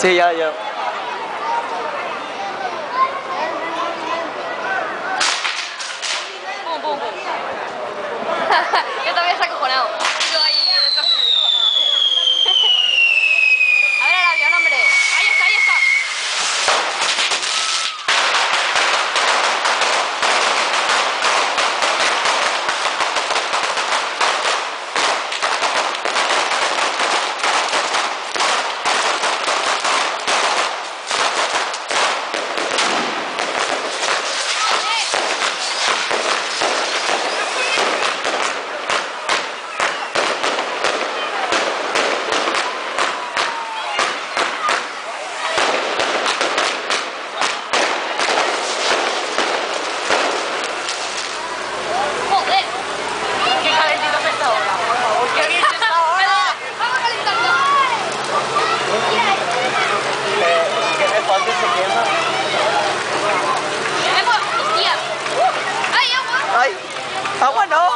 Sí, yo. Pum, pum, pum. Yo todavía estoy acojonado. Yo ahí detrás de mi hijo. A ver el avión, hombre. Ahí está, ahí está. ¡Ay! ¡Agua no!